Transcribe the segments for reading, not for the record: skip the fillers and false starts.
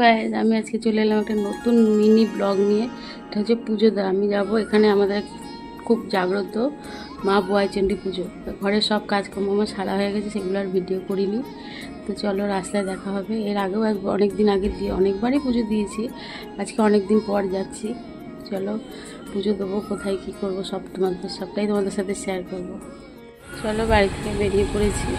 Guys আমি আজকে চলে এলাম একটা নতুন মিনি ব্লগ নিয়ে। এটা হচ্ছে পুজো দেওয়া। আমি যাবো, এখানে আমাদের খুব জাগ্রত মা বোয়াইচণ্ডী পুজো। ঘরের সব কাজকর্ম আমার সারা হয়ে গেছে, সেগুলো আর ভিডিও করিনি। তো চলো রাস্তায় দেখা হবে। এর আগেও অনেক দিন আগে দিয়ে অনেকবারই পুজো দিয়েছি, আজকে অনেক দিন পর যাচ্ছি। চলো পুজো দেবো, কোথায় কী করবো সবটাই তোমাদের সাথে শেয়ার করব। চলো বাড়ি থেকে বেরিয়ে পড়েছি।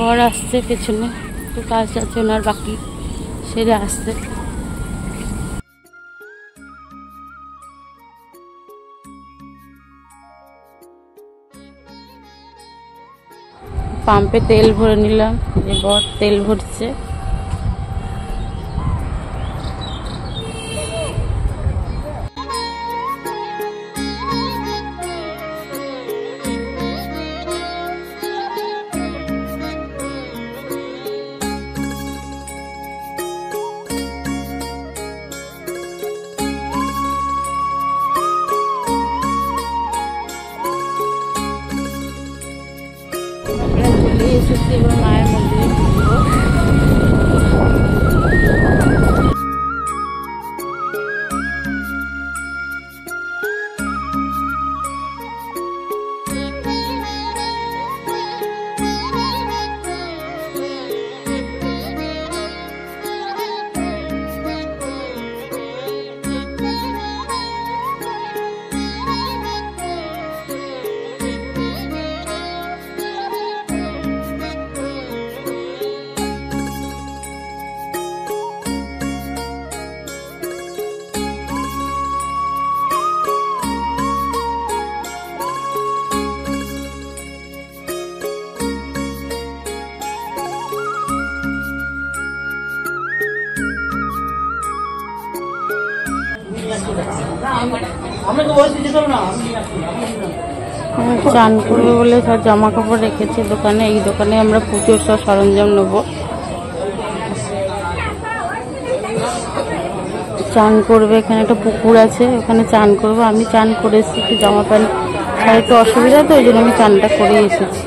বর আসছে পেছনে, একটু কাজ আছে ওনার, বাকি সেরে আসছে। পাম্পে তেল ভরে নিলাম, যে বর তেল ভরছে। চলে এসেছি এবার মায়ের মন্দিরে ঢুকবো। চান করবে বলে সব জামা কাপড় রেখেছে দোকানে। এই দোকানে আমরা পুজোর সব সরঞ্জাম নেব। চান করবে, এখানে একটা পুকুর আছে, ওখানে চান করবো। আমি চান করে এসেছি, জামা প্যান্ট একটু অসুবিধা, তো ওই জন্য আমি চানটা করে এসেছি।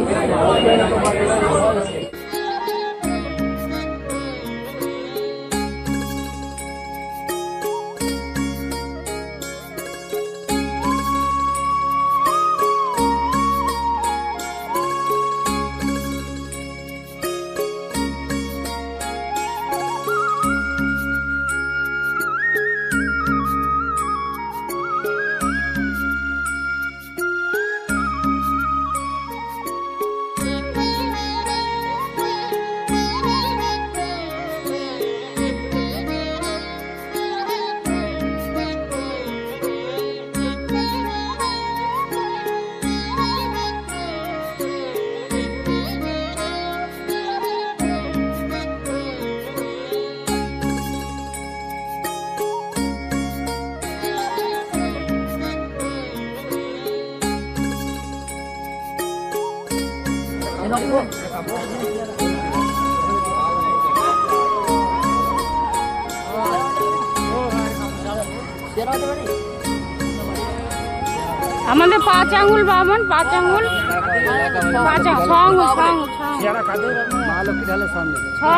আমাদের 5 আঙ্গুল বামন, 5 আঙ্গুল, 5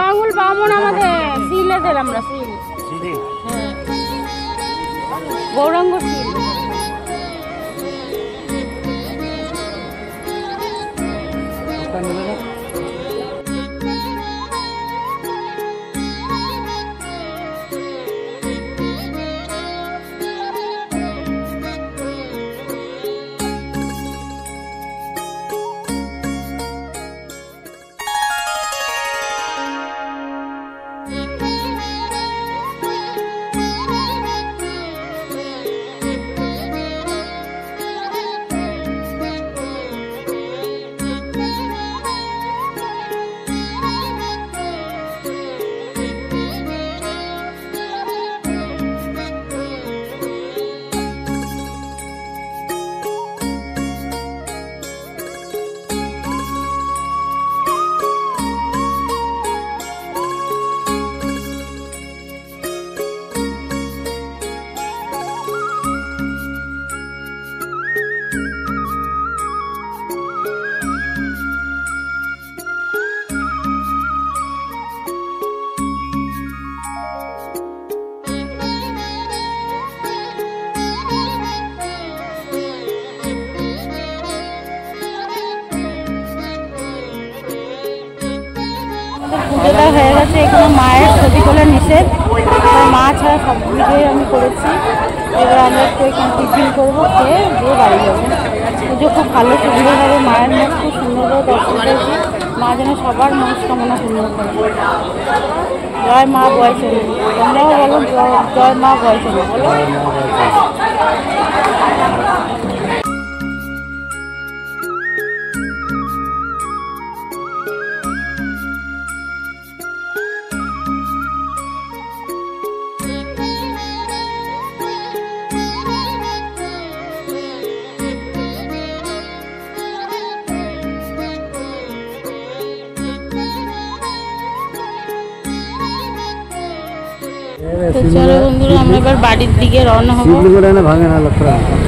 আঙ্গুল বামন আমাদের শিলে দেন, আমরা শিল, গৌরাঙ্গ শিল। কোনো মায়ের ছবি তোলা নিষেধ, মা ছাড়া সব ভিডিওই আমি করেছি। এবার আমরা একটু এখানে টিফিন করবো, খেয়ে দিয়ে বাড়ি যাবো। পুজো খুব ভালো সুন্দরভাবে মায়ের মুখ খুব সুন্দরভাবে দর্শন করেছি। মা যেন সবার মনস্কামনা পূর্ণ করে। জয় মা বয়সনী। তোমরাও বলো জয় মা বয়সনী বলো। তো চলো বন্ধুরা, আমরা এবার বাড়ির দিকে রওনা হবো।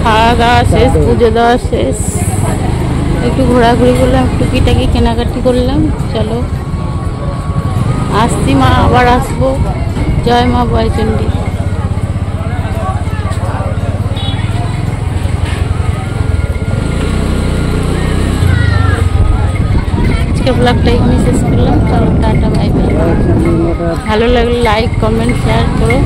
খাওয়া দাওয়া শেষ, পুজো দেওয়া শেষ, একটু ঘোরাঘুরি করলাম, টুকিটাকি কেনাকাটি করলাম। চলো আসছি মা, আবার আসবো। জয় মা বয়চণ্ডী। আজকে ব্লগটা এখানে শেষ করলাম। চলো টাটা, বাই বাই। ভালো লাগলে লাইক কমেন্ট শেয়ার করো।